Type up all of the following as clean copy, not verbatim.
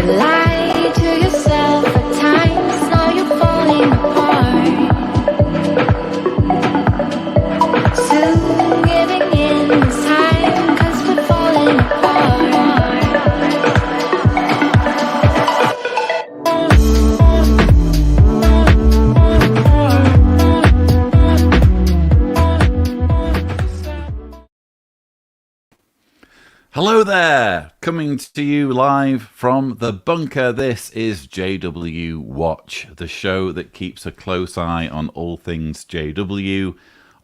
Lie to yourself at times, now you're falling apart. Soon giving in this time, 'cause we're falling apart. Hello there! Coming to you live from the bunker, this is JW Watch, the show that keeps a close eye on all things JW,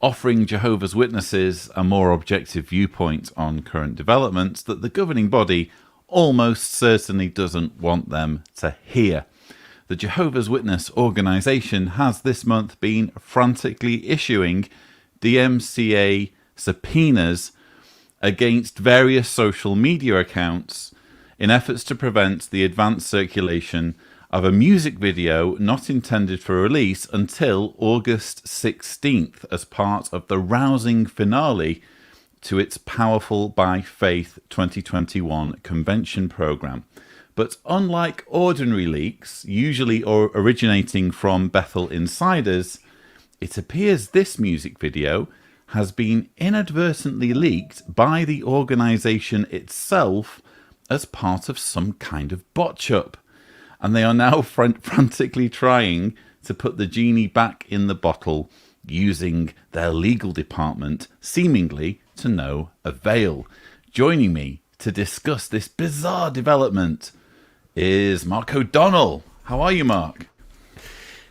offering Jehovah's Witnesses a more objective viewpoint on current developments that the governing body almost certainly doesn't want them to hear. The Jehovah's Witness organisation has this month been frantically issuing DMCA subpoenas against various social media accounts in efforts to prevent the advanced circulation of a music video not intended for release until August 16th as part of the rousing finale to its Powerful by Faith 2021 convention program. But unlike ordinary leaks, usually originating from Bethel insiders, it appears this music video has been inadvertently leaked by the organisation itself as part of some kind of botch-up. And they are now frantically trying to put the genie back in the bottle using their legal department, seemingly to no avail. Joining me to discuss this bizarre development is Mark O'Donnell. How are you, Mark?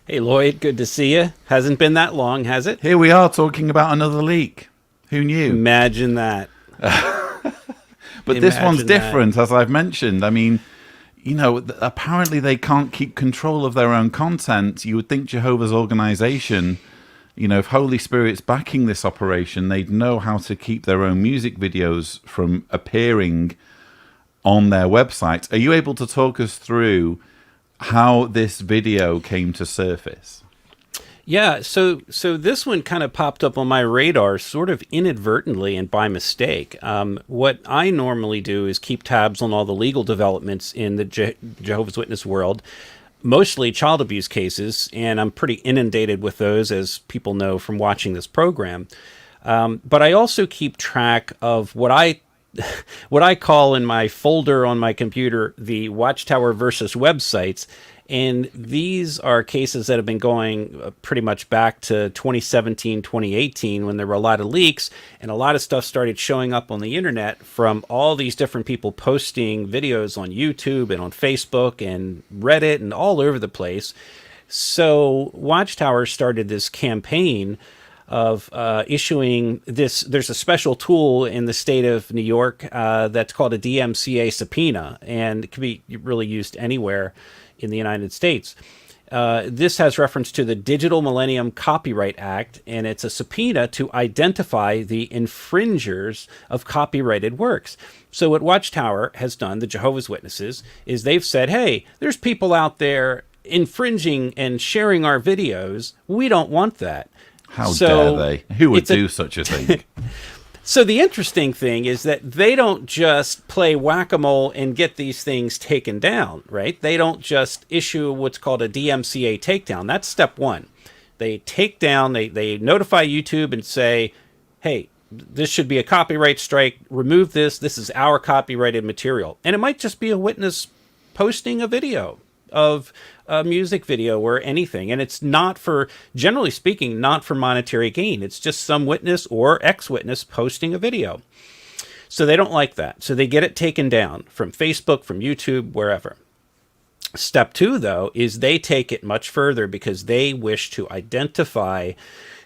Hey, Lloyd, good to see you. Hasn't been that long, has it? Here we are talking about another leak. Who knew? Imagine that. But this one's different, as I've mentioned. I mean, you know, apparently they can't keep control of their own content. You would think Jehovah's organization, you know, if Holy Spirit's backing this operation, they'd know how to keep their own music videos from appearing on their website. Are you able to talk us through how this video came to surface? Yeah, so this one kind of popped up on my radar sort of inadvertently and by mistake. What I normally do is keep tabs on all the legal developments in the Jehovah's Witness world, mostly child abuse cases, and I'm pretty inundated with those, as people know from watching this program. But I also keep track of what I call in my folder on my computer the Watchtower versus websites. And these are cases that have been going pretty much back to 2017, 2018, when there were a lot of leaks and a lot of stuff started showing up on the internet from all these different people posting videos on YouTube and on Facebook and Reddit and all over the place. So Watchtower started this campaign of issuing this. There's a special tool in the state of New York that's called a DMCA subpoena, and it can be really used anywhere in the United States. This has reference to the Digital Millennium Copyright Act, and it's a subpoena to identify the infringers of copyrighted works. So what Watchtower has done, the Jehovah's Witnesses, is they've said, hey, there's people out there infringing and sharing our videos. We don't want that. How dare they? Who would do such a thing? So the interesting thing is that they don't just play whack-a-mole and get these things taken down, right? They don't just issue what's called a DMCA takedown. That's step one. They take down, they notify YouTube and say, hey, this should be a copyright strike. Remove this. This is our copyrighted material. And it might just be a witness posting a video of a music video or anything. And it's not for, generally speaking, not for monetary gain. It's just some witness or ex-witness posting a video. So they don't like that. So they get it taken down from Facebook, from YouTube, wherever. Step two, though, is they take it much further because they wish to identify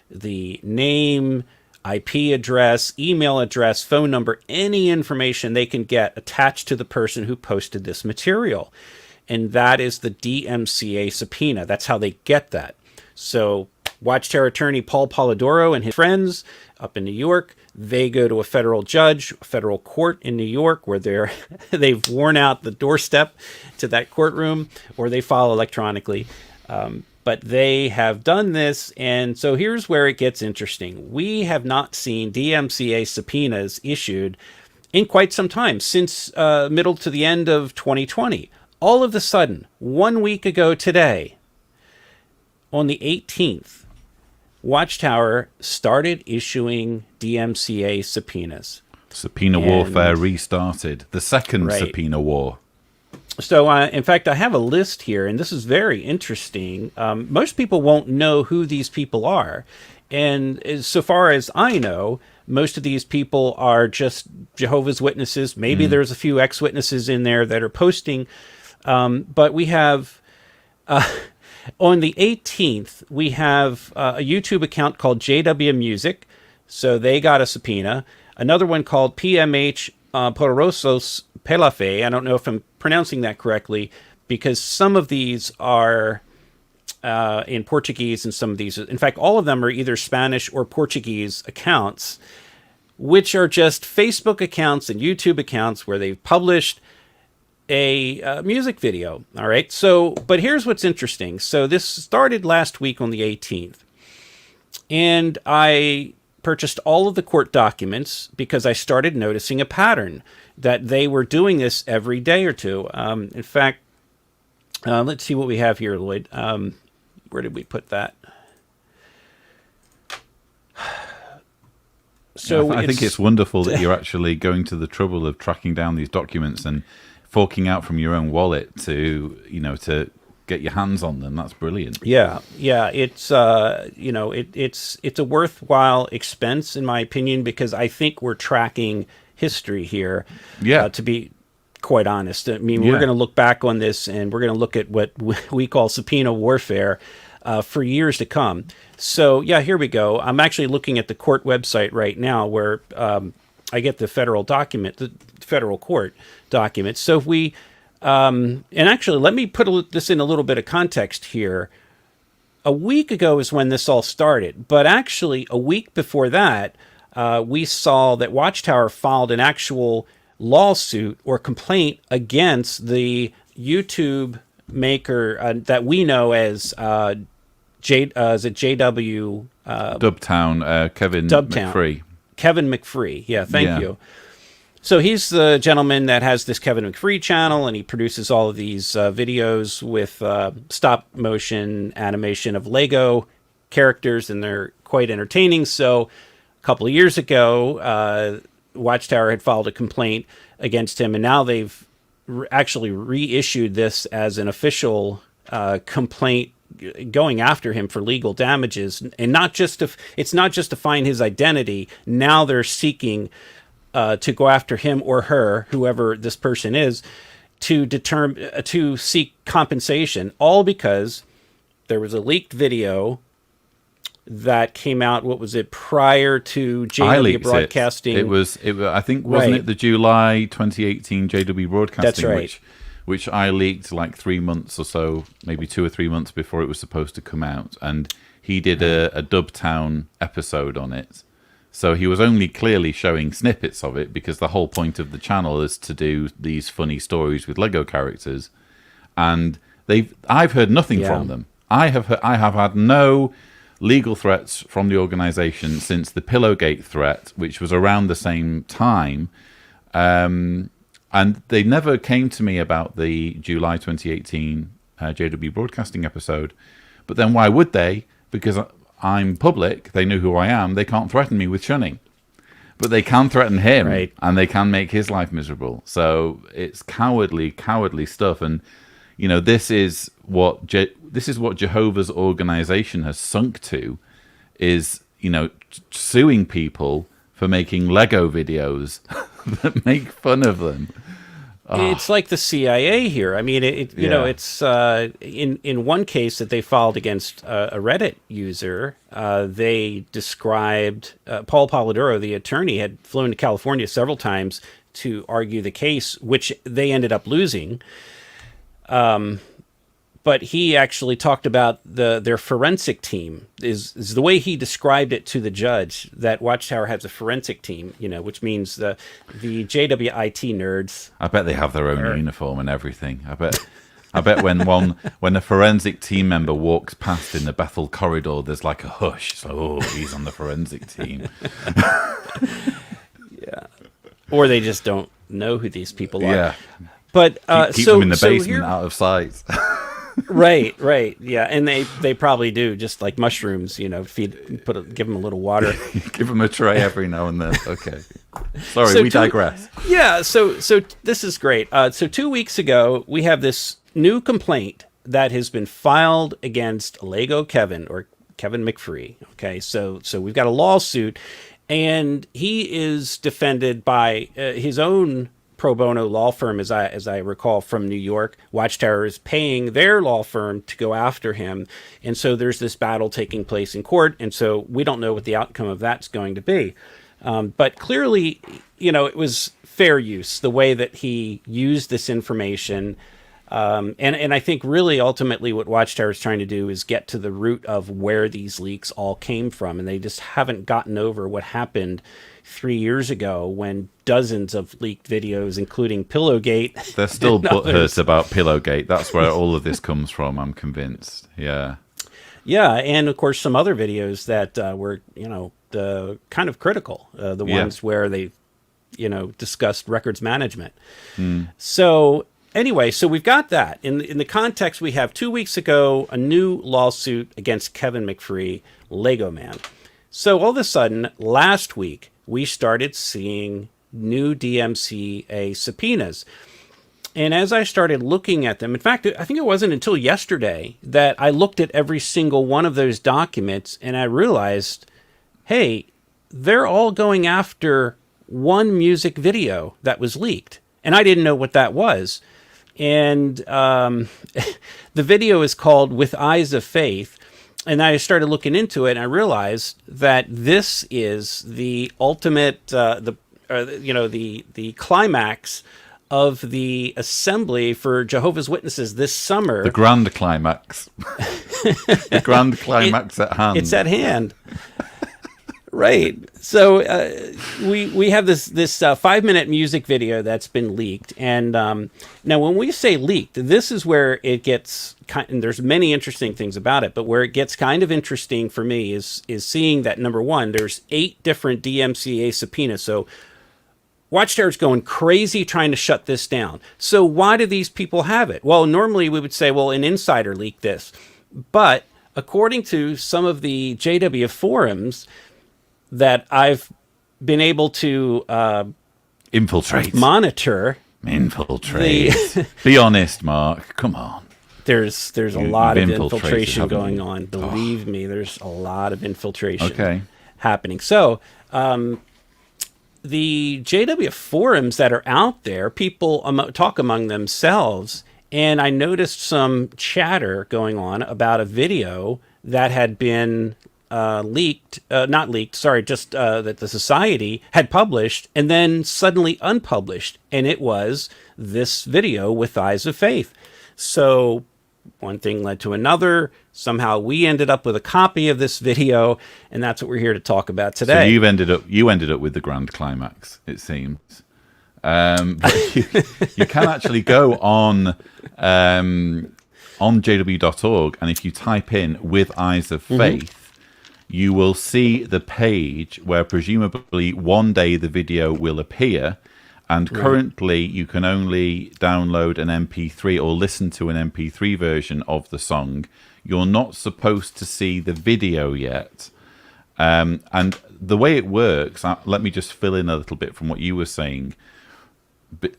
the name, IP address, email address, phone number, any information they can get attached to the person who posted this material. And that is the DMCA subpoena. That's how they get that. So Watchtower attorney Paul Polidoro and his friends up in New York, they go to a federal judge, a federal court in New York, where they've worn out the doorstep to that courtroom, or they file electronically. But they have done this, and so here's where it gets interesting. We have not seen DMCA subpoenas issued in quite some time, since middle to the end of 2020. all of a sudden, 1 week ago today, on the 18th, Watchtower started issuing DMCA subpoenas. Subpoena warfare restarted. The second Right. subpoena war. So, in fact, I have a list here, and this is very interesting. Most people won't know who these people are. And so far as I know, most of these people are just Jehovah's Witnesses. Maybe there's a few ex-witnesses in there that are posting. But we have, on the 18th, we have a YouTube account called JW Music. So they got a subpoena. Another one called PMH Porosos Pelafe. I don't know if I'm pronouncing that correctly, because some of these are in Portuguese and some of these, in fact, all of them are either Spanish or Portuguese accounts, which are just Facebook accounts and YouTube accounts where they've published a music video. All right. So, but here's what's interesting. So this started last week on the 18th, and I purchased all of the court documents because I started noticing a pattern that they were doing this every day or two. In fact, let's see what we have here, Lloyd. Where did we put that? So I think it's wonderful that you're actually going to the trouble of tracking down these documents and forking out from your own wallet to, to get your hands on them. That's brilliant. Yeah. It's it's a worthwhile expense in my opinion, because I think we're tracking history here. Yeah. To be quite honest, I mean, we're going to look back on this and we're going to look at what we call subpoena warfare for years to come. So yeah, here we go. I'm actually looking at the court website right now where I get the federal court documents. So if we and actually, let me put this in a little bit of context here. A week ago is when this all started, but actually a week before that, we saw that Watchtower filed an actual lawsuit or complaint against the YouTube maker that we know as is it JW Dubtown, Kevin McFree. Kevin McFree. Yeah, thank you. So he's the gentleman that has this Kevin McFree channel, and he produces all of these videos with stop motion animation of Lego characters, and they're quite entertaining. So a couple of years ago, Watchtower had filed a complaint against him, and now they've actually reissued this as an official complaint, going after him for legal damages, and it's not just to find his identity. Now they're seeking to go after him or her, whoever this person is, to seek compensation, all because there was a leaked video that came out. What was it, prior to JW Broadcasting? It was. I think wasn't it the July 2018 JW Broadcasting? That's right. Which I leaked like 3 months or so, maybe 2 or 3 months before it was supposed to come out, and he did a Dubtown episode on it. So he was only clearly showing snippets of it, because the whole point of the channel is to do these funny stories with Lego characters. And I've heard nothing from them. I have had no legal threats from the organization since the Pillowgate threat, which was around the same time. And they never came to me about the July 2018 JW Broadcasting episode. But then why would they? Because I'm public, they know who I am, they can't threaten me with shunning. But they can threaten him, right, and they can make his life miserable. So it's cowardly stuff. And, this is what Jehovah's organization has sunk to, is, suing people for making Lego videos that make fun of them. It's like the CIA here. I mean, it's in one case that they filed against a Reddit user. They described Paul Polidoro, the attorney, had flown to California several times to argue the case, which they ended up losing. But he actually talked about their forensic team is the way he described it to the judge, that Watchtower has a forensic team, which means the JWIT nerds. I bet they have their own uniform and everything. I bet when a forensic team member walks past in the Bethel corridor, there's like a hush. So, he's on the forensic team. Yeah. Or they just don't know who these people are. Yeah. But Keep them in the basement out of sight. Right, yeah, and they probably do, just like mushrooms, give them a little water. Give them a tray every now and then. Okay, sorry, So we digress. Yeah, so this is great. So 2 weeks ago, we have this new complaint that has been filed against Lego Kevin, or Kevin McFree. Okay, so we've got a lawsuit, and he is defended by his own pro bono law firm, as I recall, from New York. Watchtower is paying their law firm to go after him, and so there's this battle taking place in court, and so we don't know what the outcome of that's going to be. But clearly, it was fair use, the way that he used this information. And I think really ultimately what Watchtower is trying to do is get to the root of where these leaks all came from. And they just haven't gotten over what happened 3 years ago when dozens of leaked videos, including Pillowgate. They're still butthurt about Pillowgate. That's where all of this comes from, I'm convinced. Yeah. Yeah. And of course, some other videos that were, kind of critical. The ones where they, discussed records management. So anyway, so we've got that. In the context, we have 2 weeks ago, a new lawsuit against Kevin McFree, Lego Man. So all of a sudden, last week, we started seeing new DMCA subpoenas. And as I started looking at them, in fact, I think it wasn't until yesterday that I looked at every single one of those documents and I realized, hey, they're all going after one music video that was leaked. And I didn't know what that was. And the video is called With Eyes of Faith. And I started looking into it, and I realized that this is the ultimate, the climax of the assembly for Jehovah's Witnesses this summer. The grand climax. The grand climax at hand. It's at hand. Right. So we have this 5-minute music video that's been leaked, and now when we say leaked, this is where it gets and there's many interesting things about it, but where it gets kind of interesting for me is seeing that, number one, there's 8 different DMCA subpoenas. So Watchtower's going crazy trying to shut this down. So why do these people have it? Well, normally we would say, well, an insider leaked this, but according to some of the JW forums that I've been able to monitor. Be honest, Mark. Come on. There's a lot of infiltration going on. Believe me, there's a lot of infiltration happening. So the JW forums that are out there, people talk among themselves, and I noticed some chatter going on about a video that had been that the society had published and then suddenly unpublished, and it was this video With Eyes of Faith. So one thing led to another. Somehow we ended up with a copy of this video, and that's what we're here to talk about today. So you ended up with the grand climax, it seems. But you can actually go on jw.org, and if you type in With Eyes of Faith, you will see the page where presumably one day the video will appear, and currently you can only download an MP3 or listen to an MP3 version of the song. You're not supposed to see the video yet. And the way it works, let me just fill in a little bit from what you were saying,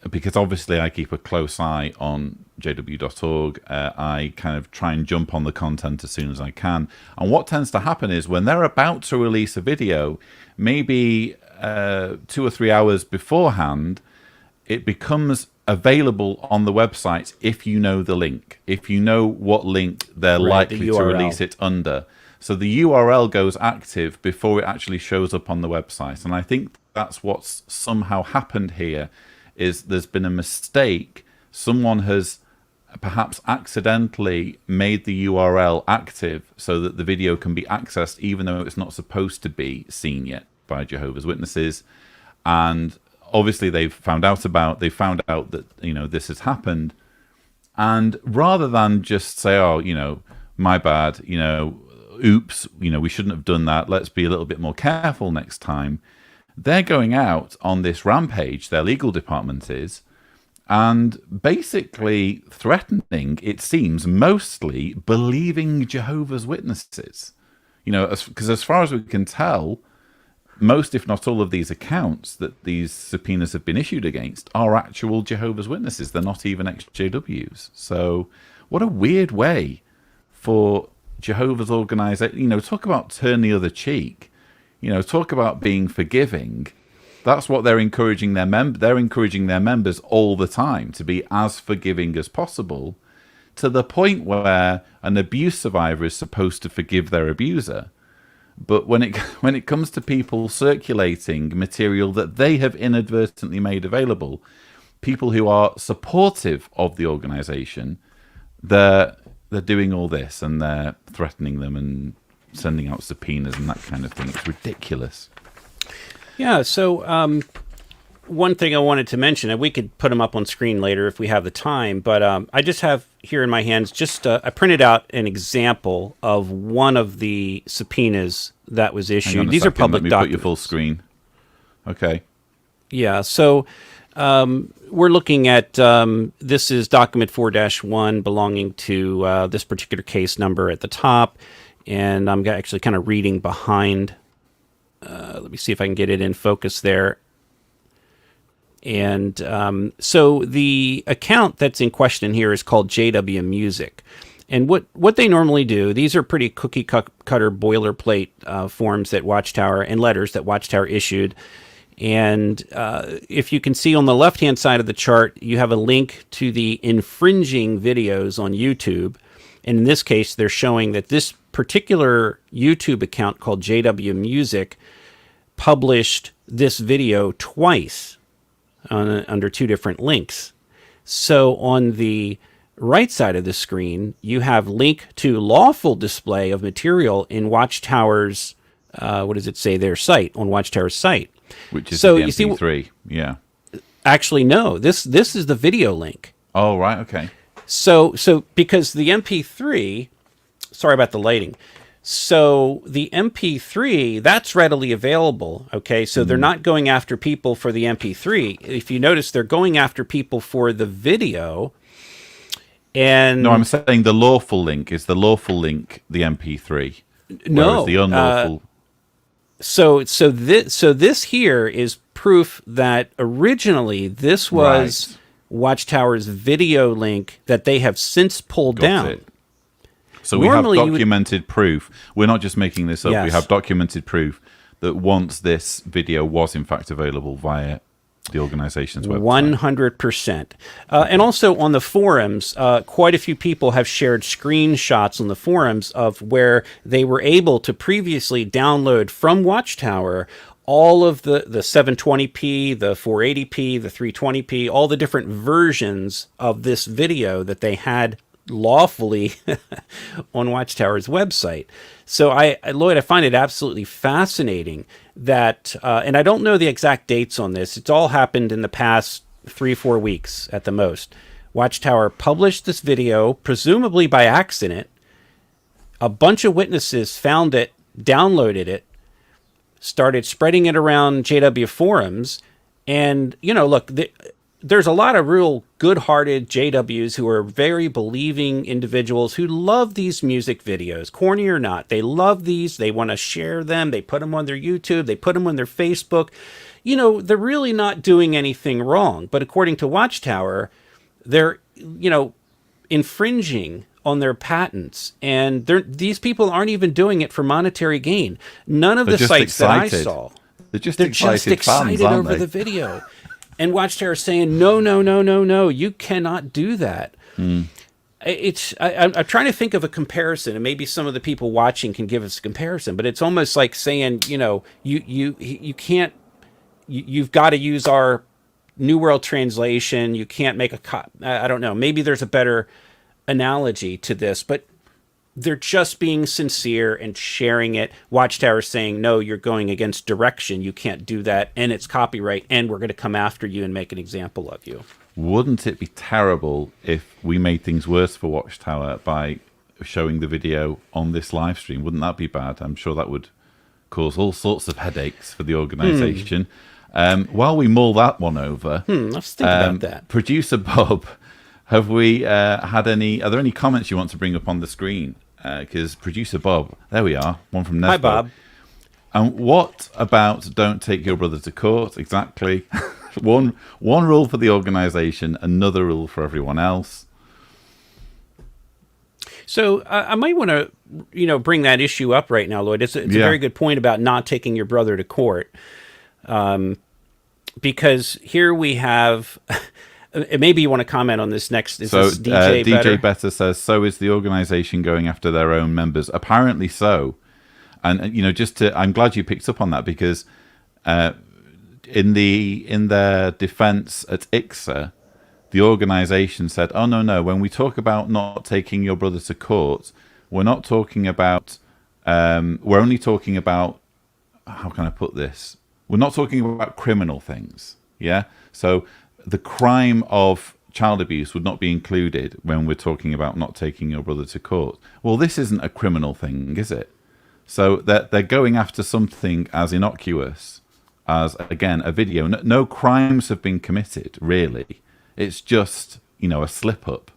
because obviously I keep a close eye on jw.org. I kind of try and jump on the content as soon as I can. And what tends to happen is when they're about to release a video, maybe 2 or 3 hours beforehand, it becomes available on the website if you know the link, if you know what link they're likely to release it under. So the URL goes active before it actually shows up on the website. And I think that's what's somehow happened here, is there's been a mistake. Someone has perhaps accidentally made the URL active so that the video can be accessed even though it's not supposed to be seen yet by Jehovah's Witnesses. And obviously they found out that, this has happened. And rather than just say, oh, my bad, oops, we shouldn't have done that, let's be a little bit more careful next time, they're going out on this rampage, their legal department is, and basically threatening, it seems, mostly believing Jehovah's Witnesses. Because as far as we can tell, most, if not all, of these accounts that these subpoenas have been issued against are actual Jehovah's Witnesses. They're not even ex-JWs. So what a weird way for Jehovah's organization, talk about turn the other cheek, talk about being forgiving. That's what they're encouraging they're encouraging their members all the time to be as forgiving as possible, to the point where an abuse survivor is supposed to forgive their abuser. But when it comes to people circulating material that they have inadvertently made available, people who are supportive of the organization, they're doing all this, and they're threatening them and sending out subpoenas and that kind of thing. It's ridiculous. Yeah, so one thing I wanted to mention, and we could put them up on screen later if we have the time, but I just have here in my hands, I printed out an example of one of the subpoenas that was issued. These are public documents. Let me put your full screen. Okay. Yeah, so we're looking at, this is document 4-1 belonging to this particular case number at the top, and I'm actually kind of reading behind. Let me see if I can get it in focus there. And so the account that's in question here is called JW Music. And what they normally do, these are pretty cookie cutter boilerplate forms that Watchtower, and letters that Watchtower issued. And if you can see on the left-hand side of the chart, you have a link to the infringing videos on YouTube. And in this case, they're showing that this particular YouTube account called JW Music published this video twice under two different links. So on the right side of the screen, you have link to lawful display of material in Watchtower's, what does it say, their site, on Watchtower's site. Which is the MP3, yeah. Actually, no, this is the video link. Oh, right, okay. So because the MP3, sorry about the lighting. So the MP3, that's readily available, okay? So they're not going after people for the MP3. If you notice, they're going after people for the video. And no, I'm saying the lawful link. Is the lawful link the MP3? No. The unlawful... So this here is proof that originally this was... Right. Watchtower's video link that they have since pulled down. It. So normally we have documented proof. We're not just making this up. Yes. We have documented proof that once this video was in fact available via the organization's website. 100%. And also on the forums, quite a few people have shared screenshots on the forums of where they were able to previously download from Watchtower all of the 720p, the 480p, the 320p, all the different versions of this video that they had lawfully on Watchtower's website. So Lloyd, I find it absolutely fascinating that, and I don't know the exact dates on this. It's all happened in the past 3-4 weeks at the most. Watchtower published this video, presumably by accident. A bunch of witnesses found it, downloaded it, started spreading it around JW forums, and look, there's a lot of real good-hearted JWs who are very believing individuals who love these music videos, corny or not. They love these. They want to share them. They put them on their YouTube. They put them on their Facebook. They're really not doing anything wrong. But according to Watchtower, they're infringing on their patents, and these people aren't even doing it for monetary gain. None of the sites that I saw, they're just excited fans, over the video. And Watchtower is saying, no, you cannot do that. I'm trying to think of a comparison, and maybe some of the people watching can give us a comparison, but it's almost like saying, you can't, you've got to use our New World Translation. You can't make I don't know, maybe there's a better analogy to this, but they're just being sincere and sharing it. Watchtower saying, no, you're going against direction. You can't do that, and it's copyright, and we're going to come after you and make an example of you. Wouldn't it be terrible if we made things worse for Watchtower by showing the video on this live stream? Wouldn't that be bad? I'm sure that would cause all sorts of headaches for the organization. While we mull that one over, Let's think about that. Producer Bob, have we had any? Are there any comments you want to bring up on the screen? Because Producer Bob, there we are, one from Nesbo. Hi, Bob. And what about don't take your brother to court? Exactly. one rule for the organisation, another rule for everyone else. So I might want to, bring that issue up right now, Lloyd. It's a very good point about not taking your brother to court. Because here we have, maybe you want to comment on this next. Is this DJ Better says, so is the organisation going after their own members? Apparently so. And I'm glad you picked up on that, because in their defence at ICSA, the organisation said, oh, no, when we talk about not taking your brother to court, we're not talking about, we're only talking about, how can I put this? We're not talking about criminal things, yeah? So the crime of child abuse would not be included when we're talking about not taking your brother to court. Well, this isn't a criminal thing, is it? So they're going after something as innocuous as, again, a video. No crimes have been committed, really. It's just, a slip-up.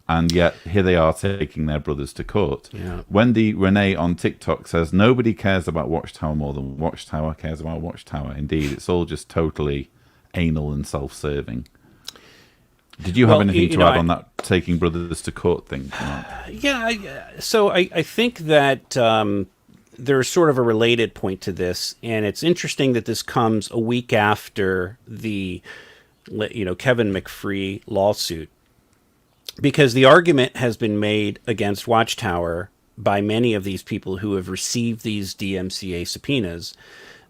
And yet, here they are taking their brothers to court. Yeah. Wendy Renee on TikTok says, nobody cares about Watchtower more than Watchtower cares about Watchtower. Indeed, it's all just totally anal and self-serving. Did you have anything to add on that taking brothers to court thing? So I think that there's sort of a related point to this. And it's interesting that this comes a week after the, Kevin McFree lawsuit. Because the argument has been made against Watchtower by many of these people who have received these DMCA subpoenas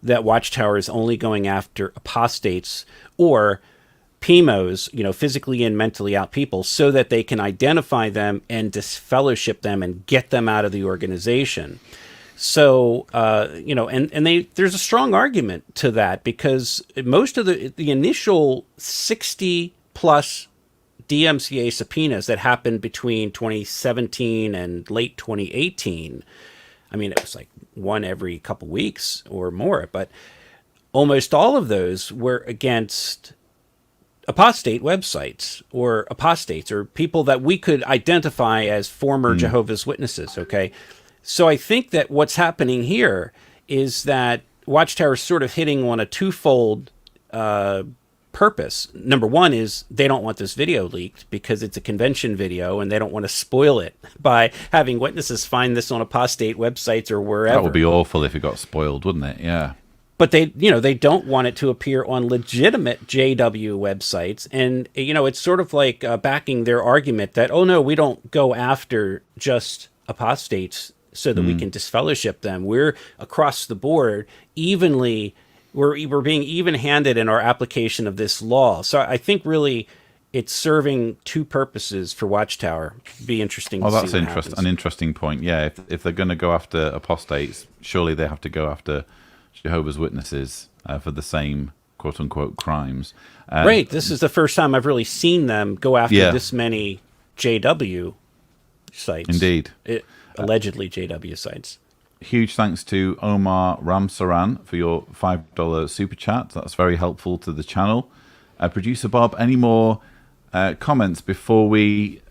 that Watchtower is only going after apostates or PMOs, physically and mentally out people, so that they can identify them and disfellowship them and get them out of the organization. So, there's a strong argument to that, because most of the initial 60 plus DMCA subpoenas that happened between 2017 and late 2018. I mean, it was like one every couple weeks or more, but almost all of those were against apostate websites or apostates or people that we could identify as former Jehovah's Witnesses. Okay. So I think that what's happening here is that Watchtower is sort of hitting on a twofold purpose. Number one is they don't want this video leaked because it's a convention video and they don't want to spoil it by having witnesses find this on apostate websites or wherever. That would be awful if it got spoiled, wouldn't it? Yeah. But they don't want it to appear on legitimate JW websites. And, it's sort of like backing their argument that, oh, no, we don't go after just apostates so that we can disfellowship them. We're across the board evenly. We're being even-handed in our application of this law. So I think really it's serving two purposes for Watchtower. It'd be interesting to see what happens. An interesting point. Yeah, if they're going to go after apostates, surely they have to go after Jehovah's Witnesses for the same quote-unquote crimes. Right. This is the first time I've really seen them go after this many JW sites. Indeed. Allegedly JW sites. Huge thanks to Omar Ramsaran for your $5 super chat. That's very helpful to the channel. Producer Bob, any more comments before we...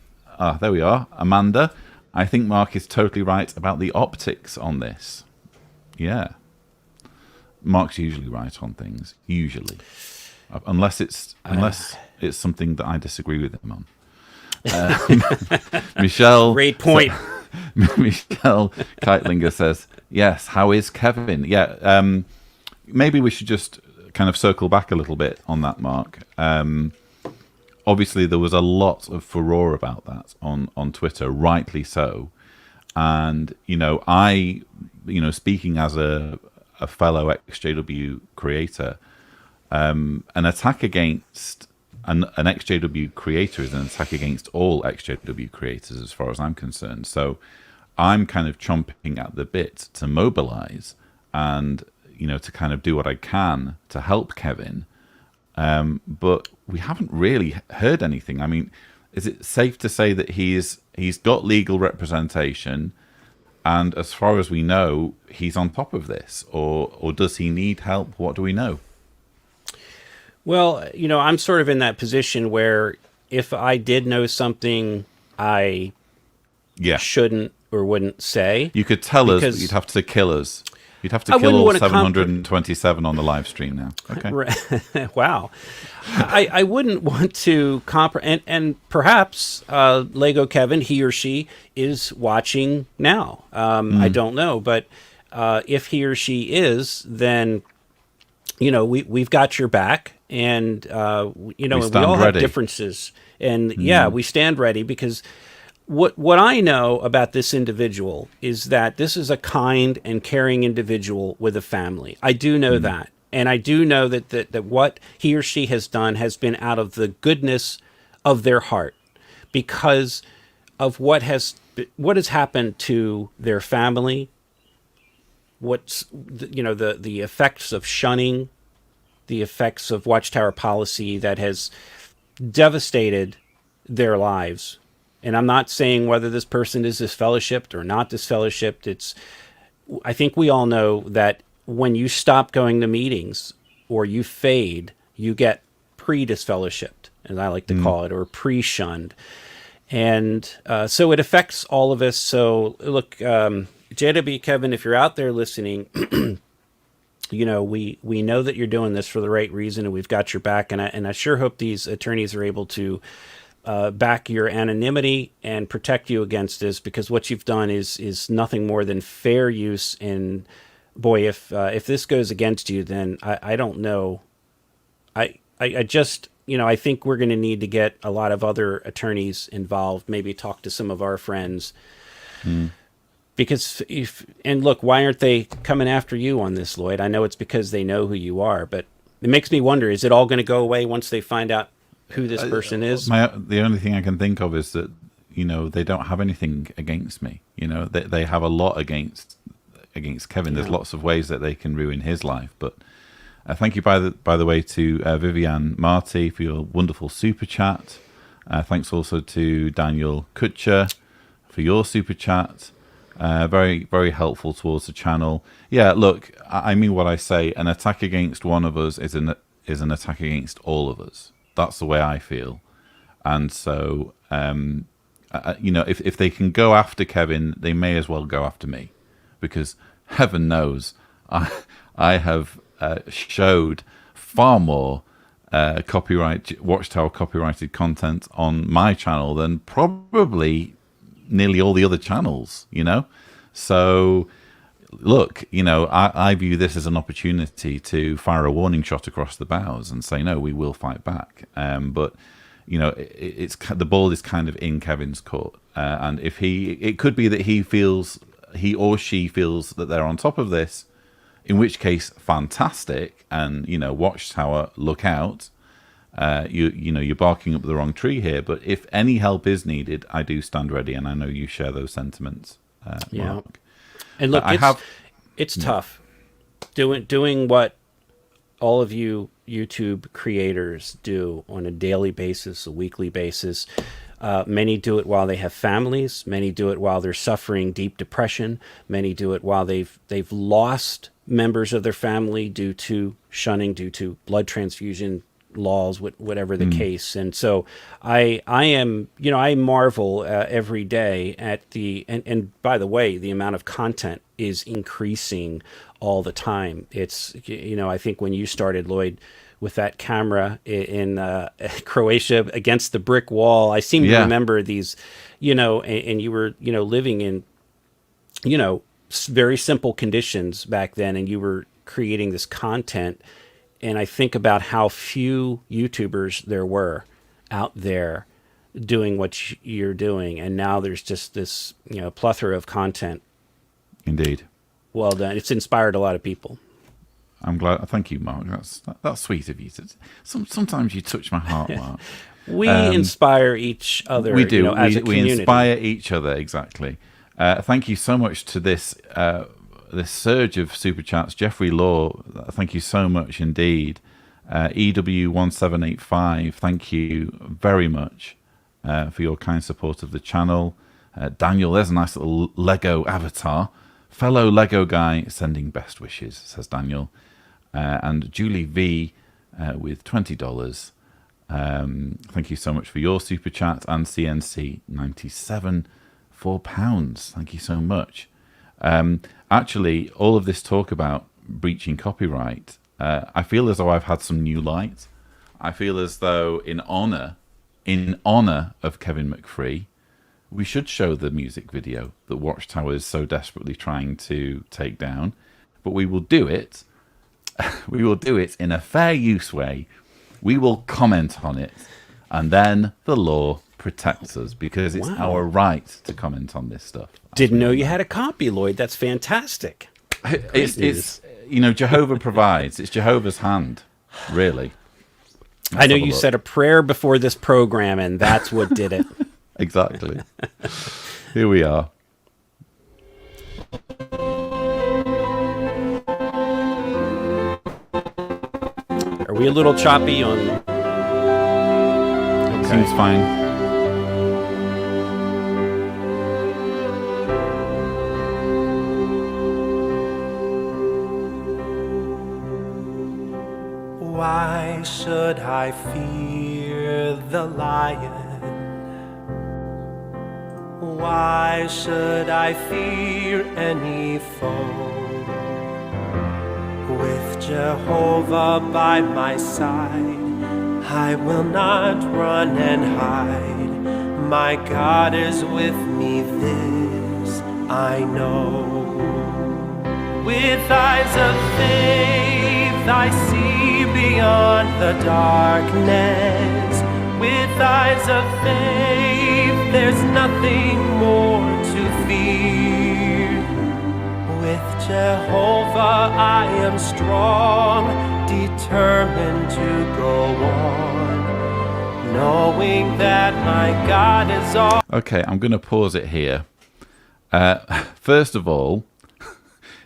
there we are. Amanda, I think Mark is totally right about the optics on this. Yeah. Mark's usually right on things. Usually. Unless it's something that I disagree with him on. Michelle... Great point. Michelle Keitlinger says, yes, how is Kevin? Yeah, maybe we should just kind of circle back a little bit on that, Mark. Obviously, there was a lot of furore about that on Twitter, rightly so. And, speaking as a fellow XJW creator, an attack against an XJW creator is an attack against all XJW creators as far as I'm concerned. So I'm kind of chomping at the bit to mobilize and, to kind of do what I can to help Kevin. But we haven't really heard anything. I mean, is it safe to say that he's got legal representation, and as far as we know, he's on top of this, or does he need help? What do we know? Well, I'm sort of in that position where if I did know something I Yeah. shouldn't or wouldn't say, You could tell us, but because you'd have to kill us. You'd have to I kill wouldn't all want to 727 on the live stream now. Okay. wow. I wouldn't want to and perhaps Lego Kevin, he or she, is watching now. I don't know, but if he or she is, then we've got your back, and and we all have ready. differences, and yeah, we stand ready, because what I know about this individual is that this is a kind and caring individual with a family. I do know that. And I do know that what he or she has done has been out of the goodness of their heart, because of what has happened to their family, the effects of shunning, the effects of Watchtower policy that has devastated their lives. And I'm not saying whether this person is disfellowshipped or not disfellowshipped. I think we all know that when you stop going to meetings or you fade, you get pre-disfellowshipped, as I like to call it, or pre-shunned. And so it affects all of us. So look, JW Kevin, if you're out there listening, we know that you're doing this for the right reason, and we've got your back. And I sure hope these attorneys are able to back your anonymity and protect you against this, because what you've done is nothing more than fair use. And boy, if this goes against you, then I don't know. I just, I think we're going to need to get a lot of other attorneys involved, maybe talk to some of our friends. Because and look, why aren't they coming after you on this, Lloyd? I know it's because they know who you are, but it makes me wonder, is it all going to go away once they find out who this person is? The only thing I can think of is that, they don't have anything against me. They have a lot against Kevin. There's lots of ways that they can ruin his life. But thank you, by the way, to Vivian Marty for your wonderful super chat. Thanks also to Daniel Kutcher for your super chat. Very, very helpful towards the channel. Yeah, look, I mean what I say. An attack against one of us is an attack against all of us. That's the way I feel. And so, if they can go after Kevin, they may as well go after me, because heaven knows I have showed far more Watchtower copyrighted content on my channel than probably nearly all the other channels, So, look, I view this as an opportunity to fire a warning shot across the bows and say, no, we will fight back. But, it's the ball is kind of in Kevin's court. And it could be that he or she feels that they're on top of this, in which case, fantastic. And, Watchtower, look out. You're barking up the wrong tree here. But if any help is needed, I do stand ready, and I know you share those sentiments. Mark. And look, it's tough doing what all of you YouTube creators do on a daily basis, a weekly basis. Many do it while they have families. Many do it while they're suffering deep depression. Many do it while they've lost members of their family due to shunning, due to blood transfusion laws, whatever the case. And so I am, I marvel every day at and by the way, the amount of content is increasing all the time. It's, I think when you started, Lloyd, with that camera in Croatia against the brick wall, I seem to remember these, and you were, living in, very simple conditions back then, and you were creating this content. And I think about how few YouTubers there were out there doing what you're doing. And now there's just this, plethora of content. Indeed. Well done. It's inspired a lot of people. I'm glad. Thank you, Mark. That's sweet of you. Sometimes you touch my heart, Mark. We inspire each other. We do. As a community. We inspire each other, exactly. Thank you so much to this surge of super chats. Jeffrey Law, thank you so much indeed. EW1785, thank you very much for your kind support of the channel. Daniel, there's a nice little Lego avatar. Fellow Lego guy sending best wishes, says Daniel. And Julie V with $20. Thank you so much for your super chat, and CNC97 £4. Thank you so much. Actually, all of this talk about breaching copyright, I feel as though I've had some new light. I feel as though in honor of Kevin McFree, we should show the music video that Watchtower is so desperately trying to take down, but we will do it. We will do it in a fair use way. We will comment on it, and then the law protects us because it's our right to comment on this stuff. Didn't know you had a copy, Lloyd. That's fantastic. It's Jehovah provides. It's Jehovah's hand, really. I know you said a prayer before this program, and that's what did it. Exactly. Here we are. Are we a little choppy on? Okay. Seems fine. Why should I fear the lion? Why should I fear any foe? With Jehovah by my side, I will not run and hide. My God is with me, this I know. With eyes of faith I see beyond the darkness. With eyes of faith there's nothing more to fear. With Jehovah I am strong, determined to go on, knowing that my God is all. Okay, I'm going to pause it here. First of all,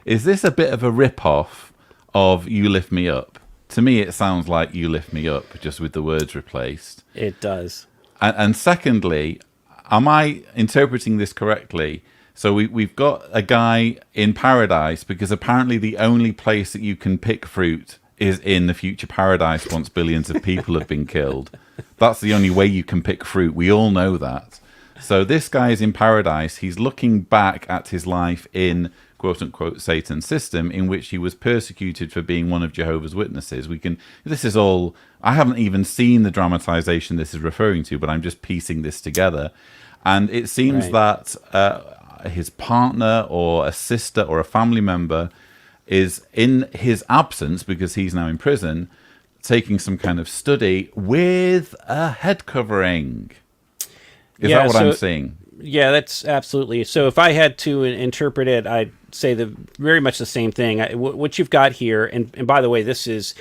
is this a bit of a rip-off of You Lift Me Up? To me, it sounds like You Lift Me Up, just with the words replaced. It does. And secondly, am I interpreting this correctly? So we've got a guy in paradise, because apparently the only place that you can pick fruit is in the future paradise once billions of people have been killed. That's the only way you can pick fruit. We all know that. So this guy is in paradise. He's looking back at his life in quote-unquote Satan's system, in which he was persecuted for being one of Jehovah's Witnesses. This is all, I haven't even seen the dramatization this is referring to, but I'm just piecing this together. And it seems that his partner or a sister or a family member is in his absence, because he's now in prison, taking some kind of study with a head covering. Is that what I'm seeing? Yeah, that's absolutely. So if I had to interpret it, I'd say very much the same thing. What you've got here, and by the way, this is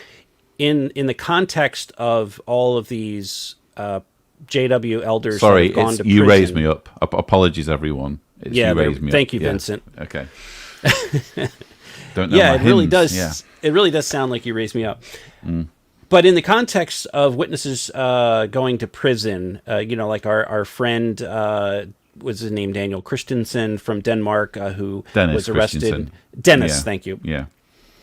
in the context of all of these JW elders. Sorry, that have gone to you prison. raised me up. Apologies, everyone. You raised me up. Thank you, Vincent. Okay. Don't know. Yeah, my it really hymns. does. Yeah. It really does sound like you raised me up. But in the context of witnesses going to prison, like our friend, what's his name, Daniel Christensen from Denmark, who was arrested. Dennis, thank you. Yeah.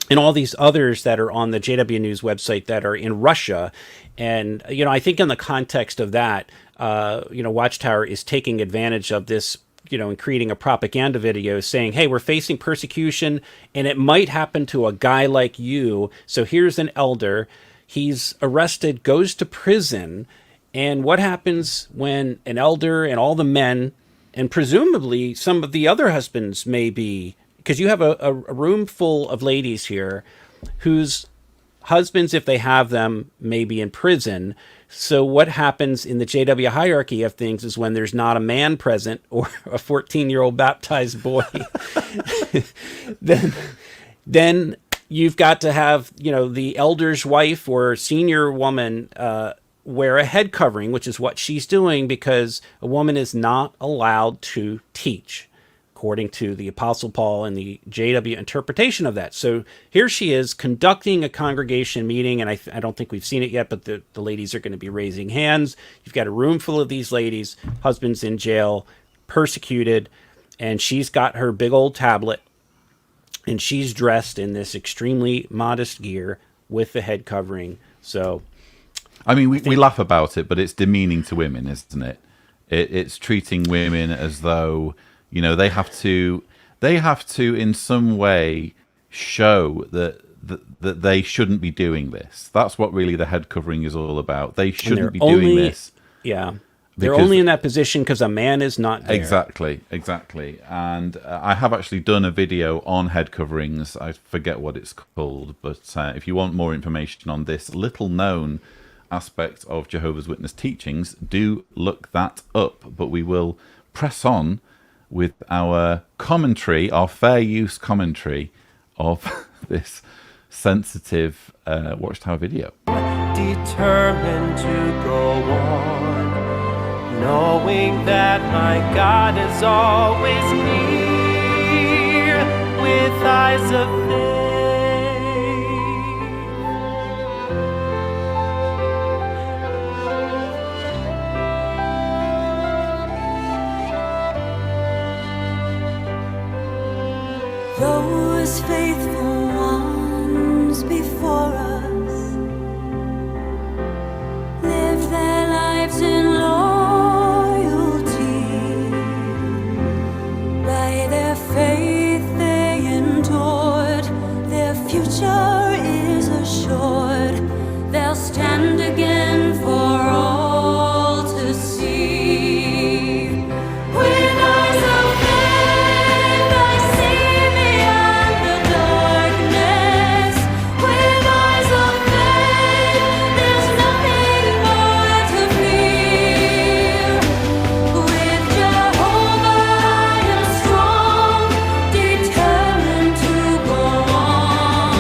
And all these others that are on the JW News website that are in Russia. And, I think in the context of that, Watchtower is taking advantage of this, and creating a propaganda video saying, hey, we're facing persecution and it might happen to a guy like you. So here's an elder. He's arrested, goes to prison. And what happens when an elder and all the men, and presumably some of the other husbands may be, because you have a room full of ladies here whose husbands, if they have them, may be in prison. So what happens in the JW hierarchy of things is when there's not a man present or a 14-year-old baptized boy, then you've got to have, the elder's wife or senior woman wear a head covering, which is what she's doing, because a woman is not allowed to teach, according to the Apostle Paul and the JW interpretation of that. So here she is conducting a congregation meeting, and I don't think we've seen it yet, but the ladies are going to be raising hands. You've got a room full of these ladies, husbands in jail, persecuted, and she's got her big old tablet, and she's dressed in this extremely modest gear with the head covering. So, I mean, we laugh about it, but it's demeaning to women, isn't it? It's treating women as though, you know, they have to in some way show that they shouldn't be doing this. That's what really the head covering is all about. They shouldn't be doing this. Yeah. They're only in that position because a man is not there. Exactly. And I have actually done a video on head coverings. I forget what it's called, but if you want more information on this little known aspect of Jehovah's Witness teachings, do look that up. But we will press on with our commentary, our fair use commentary of this sensitive Watchtower video. Determined to go on, knowing that my God is always near with eyes of faith. Those faithful ones before us lived their lives in loyalty. By their faith they endured, their future is assured. They'll stand again for all to see. With eyes of faith I see beyond the darkness. With eyes of faith there's nothing more to fear. With Jehovah I am strong, determined to go on,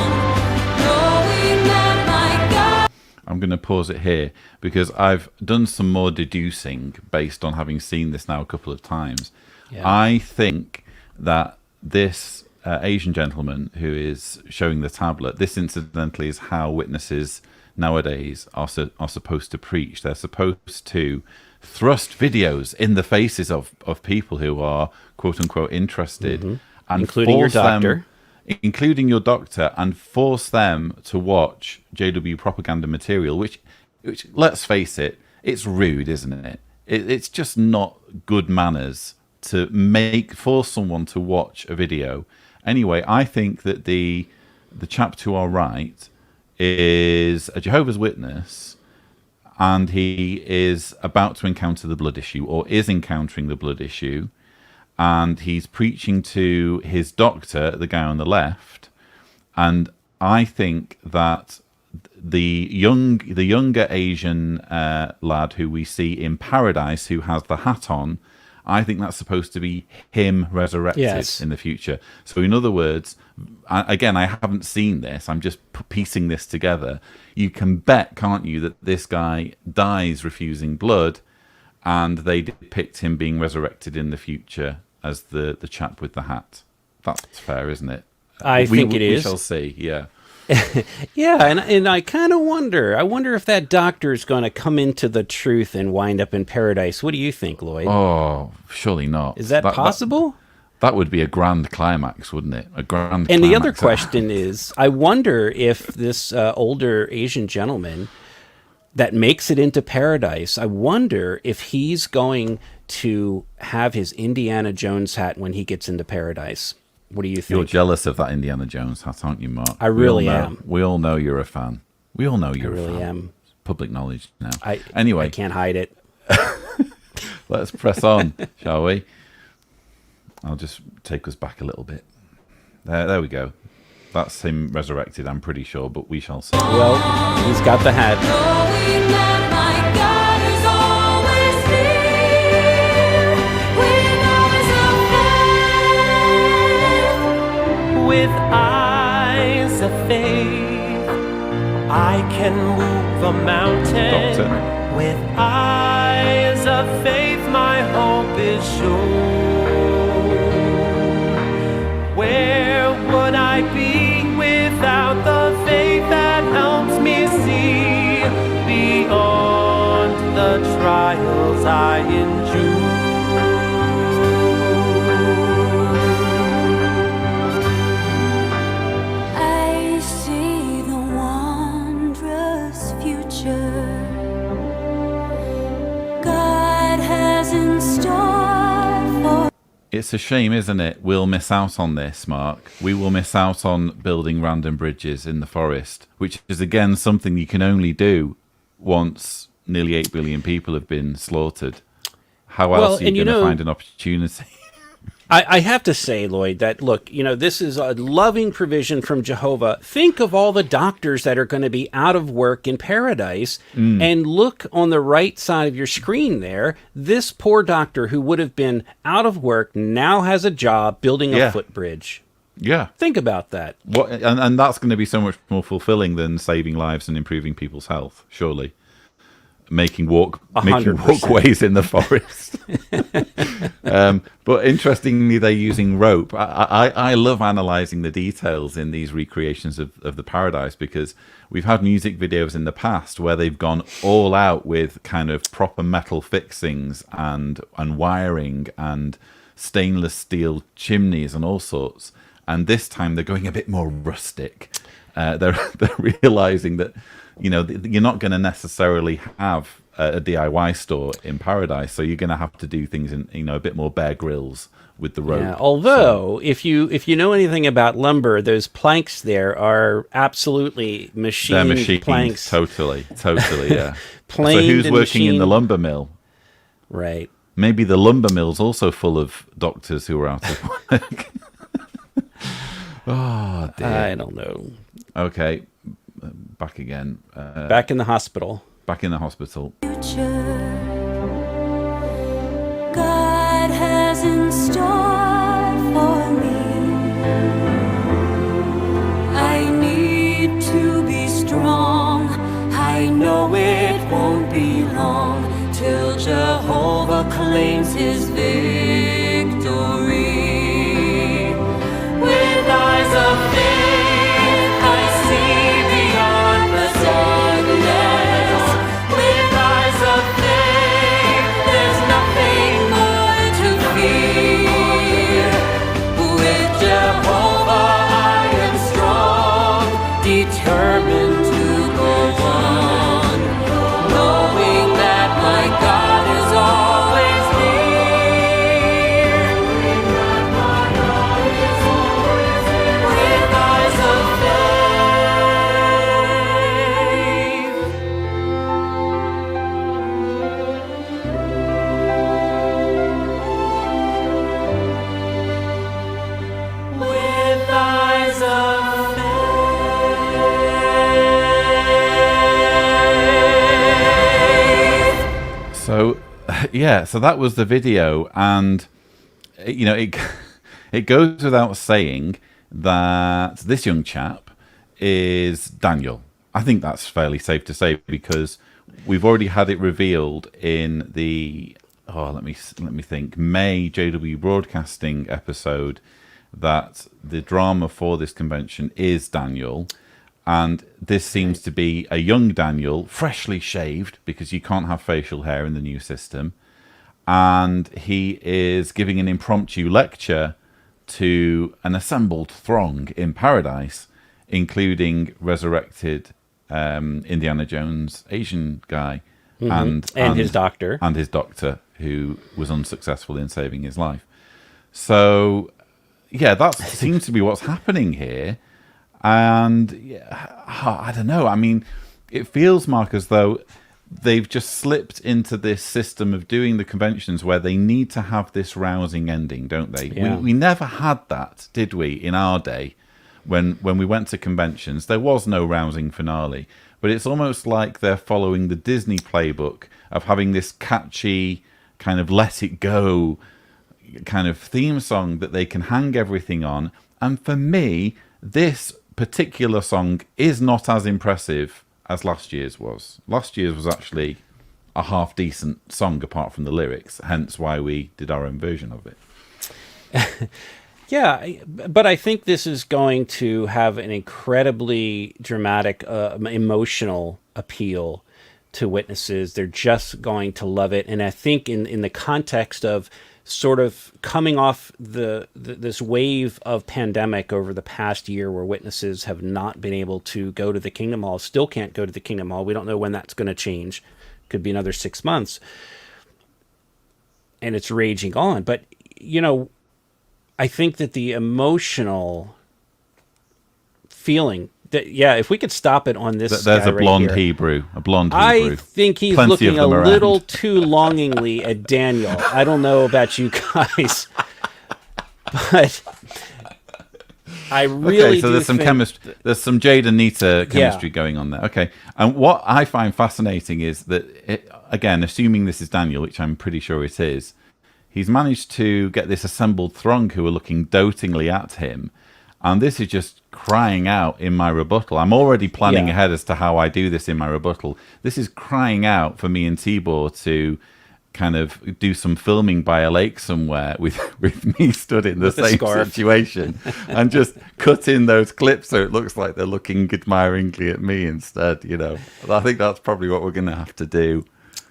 knowing that my God. I'm going to pause it here because I've done some more deducing based on having seen this now a couple of times. Yeah. I think that this Asian gentleman who is showing the tablet, this incidentally is how witnesses nowadays are supposed to preach. They're supposed to thrust videos in the faces of people who are quote unquote interested, and Including your force them- doctor. including your doctor, and force them to watch JW propaganda material, which let's face it, it's rude, isn't it? It's just not good manners to force someone to watch a video. Anyway, I think that the chap to our right is a Jehovah's Witness, and he is about to encounter the blood issue, or is encountering the blood issue, and he's preaching to his doctor, the guy on the left. And I think that the younger Asian lad who we see in Paradise, who has the hat on, I think that's supposed to be him resurrected in the future. So in other words, again, I haven't seen this, I'm just piecing this together. You can bet, can't you, that this guy dies refusing blood, and they depict him being resurrected in the future as the chap with the hat. That's fair, isn't it? I think it is. We shall see, yeah. Yeah, and I kind of wonder. I wonder if that doctor is going to come into the truth and wind up in paradise. What do you think, Lloyd? Oh, surely not. Is that possible? That would be a grand climax, wouldn't it? A grand And climax. the other question is, I wonder if this older Asian gentleman that makes it into paradise, I wonder if he's going to have his Indiana Jones hat when he gets into paradise. What do you think? You're jealous of that Indiana Jones hat, aren't you, Mark? I really am. We all know you're a fan. We all know you're I a fan. really am. Public knowledge now. I can't hide it. Let's press on, shall we? I'll just take us back a little bit. There we go. That's him resurrected, I'm pretty sure, but we shall see. Well, he's got the hat. Knowing that my God is always near, with eyes of faith. With eyes of faith, I can move a mountain. Doctor. With eyes of faith, my hope is sure. Where would I be without the faith that helps me see beyond the trials I endure? I see the wondrous It's a shame, isn't it? We'll miss out on this, Mark. We will miss out on building random bridges in the forest, which is, again, something you can only do once nearly 8 billion people have been slaughtered. How else are you going to find an opportunity? I have to say, Lloyd, that, look, this is a loving provision from Jehovah. Think of all the doctors that are going to be out of work in paradise, and look on the right side of your screen there. This poor doctor who would have been out of work now has a job building a footbridge. Yeah. Think about that. And that's going to be so much more fulfilling than saving lives and improving people's health, surely. Making walkways in the forest. But interestingly, they're using rope. I love analysing the details in these recreations of the paradise, because we've had music videos in the past where they've gone all out with kind of proper metal fixings and wiring and stainless steel chimneys and all sorts. And this time they're going a bit more rustic. They're realising that you're not going to necessarily have a DIY store in paradise, so you're going to have to do things in a bit more Bear Grylls with the rope. Yeah, although if you know anything about lumber, those planks there are absolutely machined. They're machined planks. Totally, yeah. So Planed who's and working in the machined. lumber mill? Right. Maybe the lumber mill's also full of doctors who are out of work. Oh dear. I don't know. Okay. Back again. Back in the hospital. Back in the hospital. God has in store for me. I need to be strong. I know it won't be long till Jehovah claims his victory. With eyes of faith, I see beyond the darkness. With eyes of faith, there's nothing more to fear. With Jehovah, I am strong, determined to go on, knowing that my God is always near. With eyes of faith. With eyes of faith. So, yeah, so that was the video, and it goes without saying that this young chap is Daniel. I think that's fairly safe to say, because we've already had it revealed in the let me think, May JW Broadcasting episode that the drama for this convention is Daniel. And this seems to be a young Daniel, freshly shaved, because you can't have facial hair in the new system. And he is giving an impromptu lecture to an assembled throng in paradise, including resurrected Indiana Jones Asian guy and his doctor. And his doctor, who was unsuccessful in saving his life. So, yeah, that seems to be what's happening here. And yeah, I don't know. I mean, it feels, Mark, as though they've just slipped into this system of doing the conventions where they need to have this rousing ending, don't they? Yeah. We never had that, did we, in our day? When we went to conventions, there was no rousing finale. But it's almost like they're following the Disney playbook of having this catchy kind of let it go kind of theme song that they can hang everything on. And for me, this particular song is not as impressive as last year's was. Last year's was actually a half-decent song apart from the lyrics, hence why we did our own version of it. Yeah, but I think this is going to have an incredibly dramatic, emotional appeal to witnesses. They're just going to love it. And I think in the context of sort of coming off this wave of pandemic over the past year where witnesses have not been able to go to the Kingdom Hall, still can't go to the Kingdom Hall. We don't know when that's going to change. Could be another 6 months. And it's raging on. But, I think that the emotional feeling that, yeah, if we could stop it on this There's guy a right blonde here. Hebrew. A blonde I Hebrew. think he's Plenty looking of a them around. little too longingly at Daniel. I don't know about you guys, but I really so do there's some think chemistry. There's some Jade and Nita chemistry going on there. Okay, and what I find fascinating is that, again, assuming this is Daniel, which I'm pretty sure it is, he's managed to get this assembled throng who are looking dotingly at him, and this is just crying out in my rebuttal. I'm already planning ahead as to how I do this in my rebuttal. This is crying out for me and Tibor to kind of do some filming by a lake somewhere with me stood in the same situation and just cut in those clips so it looks like they're looking admiringly at me instead, you know. I think that's probably what we're going to have to do,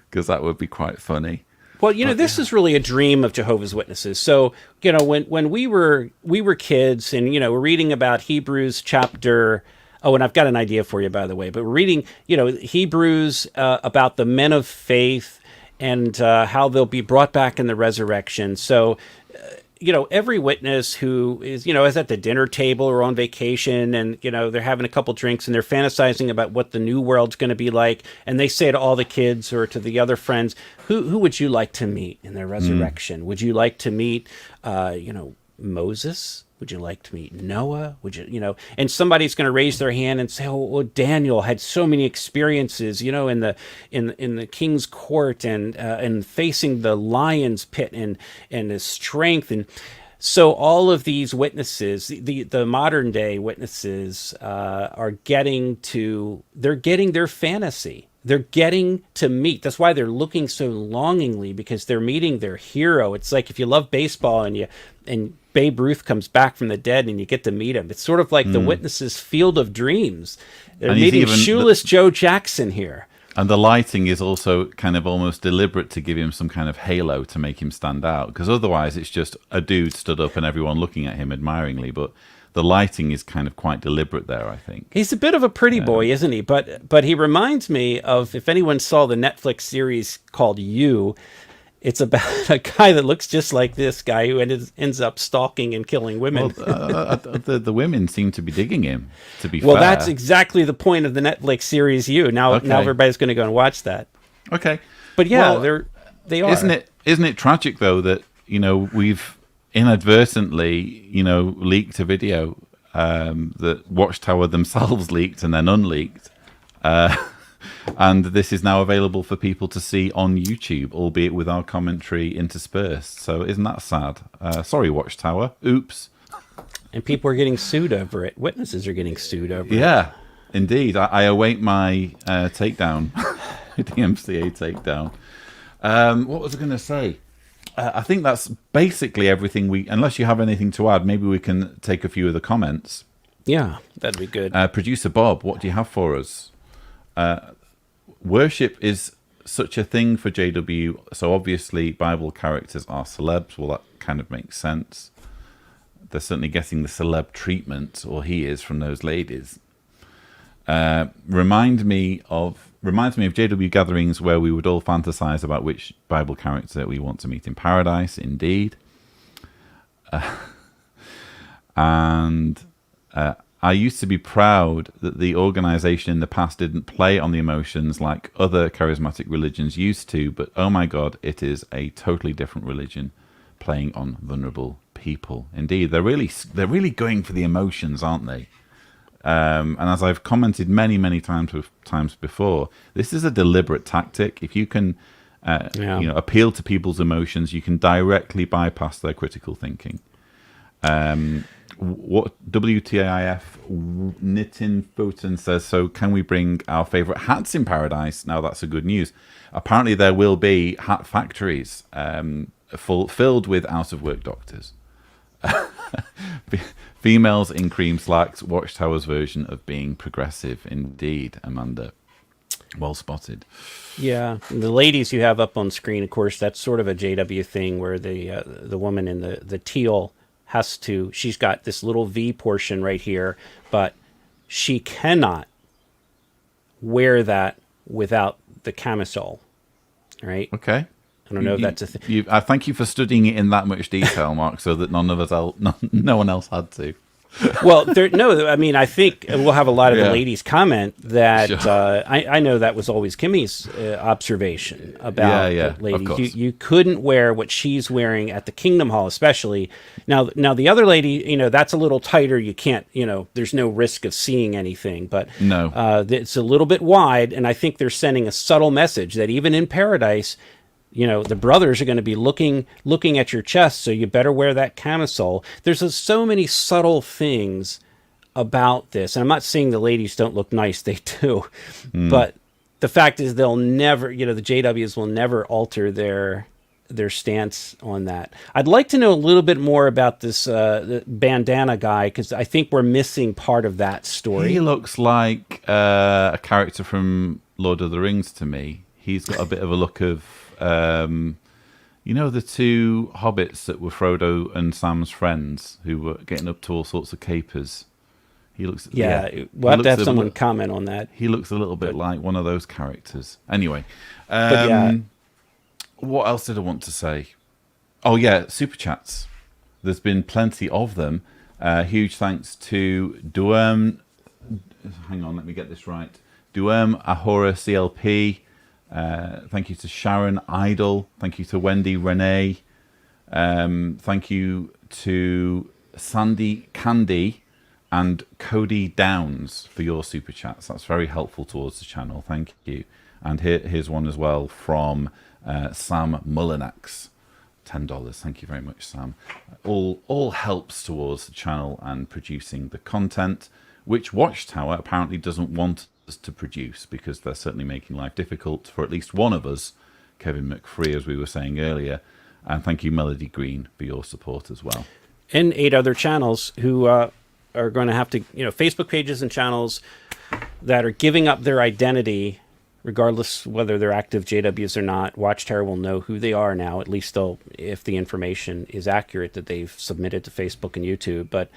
because that would be quite funny. Well, you know, this is really a dream of Jehovah's Witnesses. So, you know, when we were kids, and, you know, we're reading about Hebrews chapter. Oh, and I've got an idea for you, by the way. But we're reading, you know, Hebrews about the men of faith and how they'll be brought back in the resurrection. So, you know, every witness who is, you know, is at the dinner table or on vacation, and, you know, they're having a couple drinks and they're fantasizing about what the new world's going to be like. And they say to all the kids or to the other friends, who would you like to meet in their resurrection? Would you like to meet, you know, Moses? Would you like to meet Noah? Would you, you know, and somebody's going to raise their hand and say, "Oh, Daniel had so many experiences, you know, in the king's court and facing the lion's pit and his strength." And so all of these witnesses, the modern day witnesses, are getting their fantasy. They're getting to meet. That's why they're looking so longingly, because they're meeting their hero. It's like if you love baseball and Babe Ruth comes back from the dead and you get to meet him. It's sort of like the witnesses' field of dreams. They're meeting shoeless Joe Jackson here. And the lighting is also kind of almost deliberate to give him some kind of halo to make him stand out, because otherwise it's just a dude stood up and everyone looking at him admiringly. But the lighting is kind of quite deliberate there, I think. He's a bit of a pretty boy, isn't he? But he reminds me of, if anyone saw the Netflix series called You, it's about a guy that looks just like this guy who ends up stalking and killing women. Well, the women seem to be digging him, to be fair. Well, that's exactly the point of the Netflix series You. Now everybody's going to go and watch that. Okay. But yeah, well, they are. Isn't it tragic, though, that, you know, we've inadvertently, you know, leaked a video that Watchtower themselves leaked and then unleaked. And this is now available for people to see on YouTube, albeit with our commentary interspersed. So isn't that sad? Sorry, Watchtower. Oops. And people are getting sued over it. Witnesses are getting sued over it. Yeah, indeed. I await my takedown, the MCA takedown. What was I going to say? I think that's basically everything unless you have anything to add, maybe we can take a few of the comments. Yeah, that'd be good. Producer Bob, what do you have for us? Worship is such a thing for JW, so obviously Bible characters are celebs. Well, that kind of makes sense. They're certainly getting the celeb treatment, or he is, from those ladies. Reminds me of JW gatherings where we would all fantasize about which Bible character we want to meet in paradise, indeed. I used to be proud that the organization in the past didn't play on the emotions like other charismatic religions used to, but oh my God, it is a totally different religion playing on vulnerable people. Indeed, they're really going for the emotions, aren't they? And as I've commented many times before, this is a deliberate tactic. If you can you know, appeal to people's emotions, you can directly bypass their critical thinking. What WTIF Nitin Foten says, so can we bring our favorite hats in paradise? Now that's a good news. Apparently there will be hat factories filled with out-of-work doctors. Females in cream slacks, Watchtower's version of being progressive. Indeed, Amanda. Well spotted. Yeah, the ladies you have up on screen, of course, that's sort of a JW thing where the woman in the teal she's got this little V portion right here, but she cannot wear that without the camisole, right? Okay. I don't know if that's a thing. I thank you for studying it in that much detail, Mark, so that no one else had to. Well, I mean, I think we'll have a lot of the ladies comment that Sure. I know that was always Kimmy's observation about the lady. of course. You couldn't wear what she's wearing at the Kingdom Hall, especially. Now the other lady, that's a little tighter. You can't, there's no risk of seeing anything, but No. It's a little bit wide, and I think they're sending a subtle message that even in paradise, the brothers are going to be looking at your chest, so you better wear that camisole. There's so many subtle things about this, and I'm not saying the ladies don't look nice; they do, but the fact is they'll never, the JWs will never alter their stance on that. I'd like to know a little bit more about this the bandana guy, because I think we're missing part of that story. He looks like a character from Lord of the Rings to me. He's got a bit of a look of, the two hobbits that were Frodo and Sam's friends who were getting up to all sorts of capers. He looks. We'll have to have someone comment on that. He looks a little bit like one of those characters. Anyway, what else did I want to say? Oh yeah, super chats. There's been plenty of them. Huge thanks to Duerm. Hang on, let me get this right. Duerm Ahora CLP. Thank you to Sharon Idle. Thank you to Wendy Renee. Thank you to Sandy Candy and Cody Downs for your super chats. That's very helpful towards the channel. Thank you. And here's one as well from Sam Mullinax. $10. Thank you very much, Sam. All helps towards the channel and producing the content, which Watchtower apparently doesn't want us to produce, because they're certainly making life difficult for at least one of us, Kevin McFree, as we were saying earlier. And thank you, Melody Green, for your support as well. And 8 other channels who are going to have to, Facebook pages and channels that are giving up their identity, regardless whether they're active JWs or not. Watchtower will know who they are now, at least if the information is accurate that they've submitted to Facebook and YouTube. But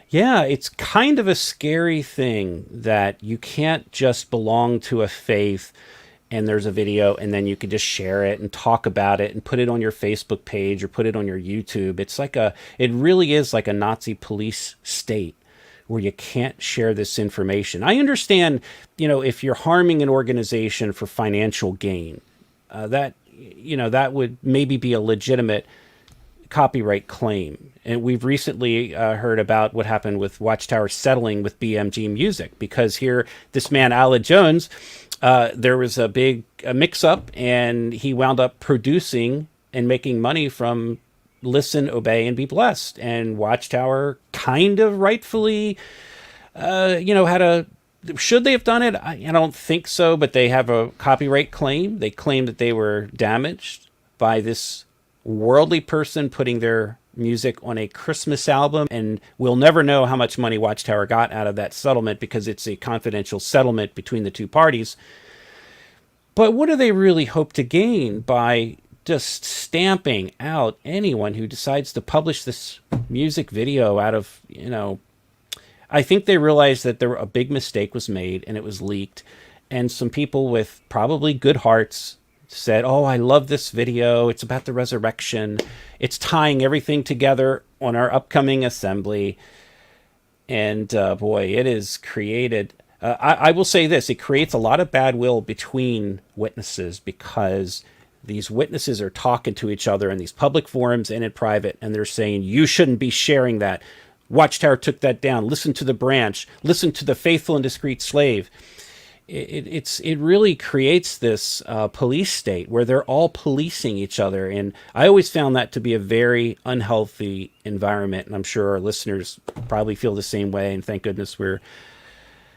yeah, it's kind of a scary thing that you can't just belong to a faith and there's a video and then you can just share it and talk about it and put it on your Facebook page or put it on your YouTube. It really is like a Nazi police state where you can't share this information. I understand, if you're harming an organization for financial gain, that would maybe be a legitimate copyright claim. And we've recently heard about what happened with Watchtower settling with BMG Music, because here, this man, Aled Jones, there was a big mix-up, and he wound up producing and making money from Listen, Obey, and Be Blessed. And Watchtower kind of rightfully, should they have done it? I don't think so, but they have a copyright claim. They claim that they were damaged by this worldly person putting their music on a Christmas album, and we'll never know how much money Watchtower got out of that settlement because it's a confidential settlement between the two parties. But what do they really hope to gain by just stamping out anyone who decides to publish this music video out of, I think they realized that a big mistake was made and it was leaked, and some people with probably good hearts said, oh, I love this video. It's about the resurrection. It's tying everything together on our upcoming assembly. And boy, it is created. I will say this. It creates a lot of bad will between witnesses, because these witnesses are talking to each other in these public forums and in private, and they're saying, you shouldn't be sharing that. Watchtower took that down. Listen to the branch. Listen to the faithful and discreet slave. It really creates this police state where they're all policing each other. And I always found that to be a very unhealthy environment. And I'm sure our listeners probably feel the same way. And thank goodness we're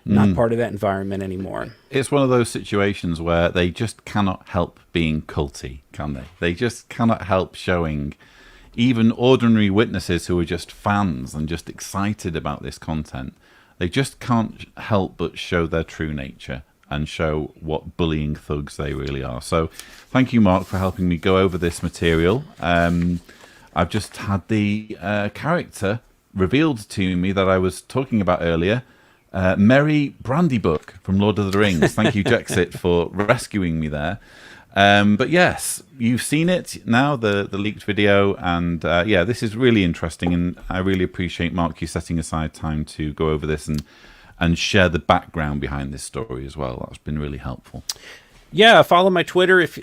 not part of that environment anymore. It's one of those situations where they just cannot help being culty, can they? They just cannot help showing even ordinary witnesses who are just fans and just excited about this content. They just can't help but show their true nature and show what bullying thugs they really are. So thank you, Mark, for helping me go over this material. I've just had the character revealed to me that I was talking about earlier, Merry Brandybuck from Lord of the Rings. Thank you, Jexit, for rescuing me there. But yes, you've seen it now, the leaked video, and yeah, this is really interesting, and I really appreciate, Mark, you setting aside time to go over this and share the background behind this story as well. That's been really helpful. Yeah, follow my Twitter, if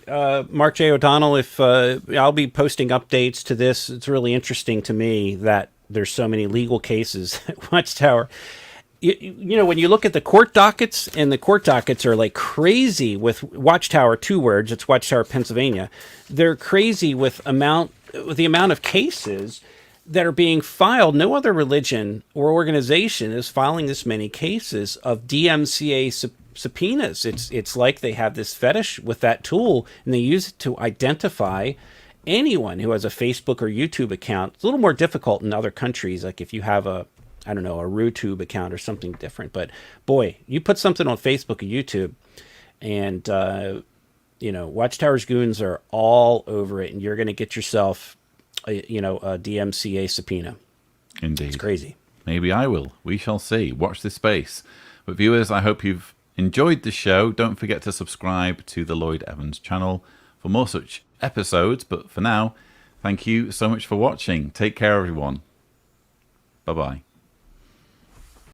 Mark J. O'Donnell. If I'll be posting updates to this. It's really interesting to me that there's so many legal cases at Watchtower. You know, when you look at the court dockets, and the court dockets are like crazy with Watchtower, 2 words, it's Watchtower, Pennsylvania. They're crazy with the amount of cases that are being filed. No other religion or organization is filing this many cases of DMCA subpoenas. It's like they have this fetish with that tool, and they use it to identify anyone who has a Facebook or YouTube account. It's a little more difficult in other countries, like if you have a RooTube account or something different. But boy, you put something on Facebook or YouTube, and Watchtower's goons are all over it, and you're going to get yourself a DMCA subpoena. Indeed. It's crazy. Maybe I will. We shall see. Watch this space. But viewers, I hope you've enjoyed the show. Don't forget to subscribe to the Lloyd Evans channel for more such episodes. But for now, thank you so much for watching. Take care, everyone. Bye-bye.